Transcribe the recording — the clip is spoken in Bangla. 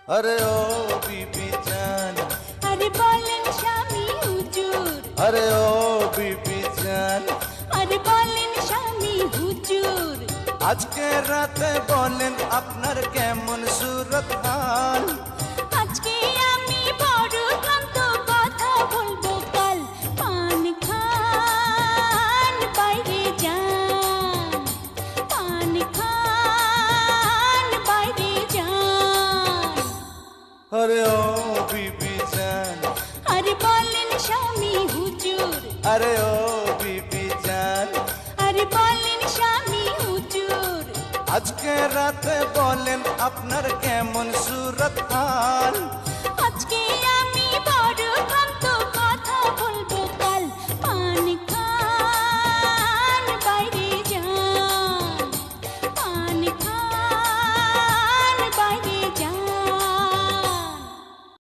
अरे ओ बीबी जान, আরে বলেন স্বামী হুজুর, अरे ओ बीबी जान, আরে বলেন স্বামী হুজুর, আজকে রাতে বলেন আপনার কেমন সুরত হাল। আজকে আমি বড় ক্লান্ত, কথা বলবো কাল। পান খান বাইরে যান, পান খান বাইরে যান। अरे ओ बीबी जान, আরে বলেন স্বামী হুজুর, अरे ओ बीबी जान, আরে বলেন স্বামী হুজুর, আজকে রাতে বলেন আপনার কেমন সুরত হাল।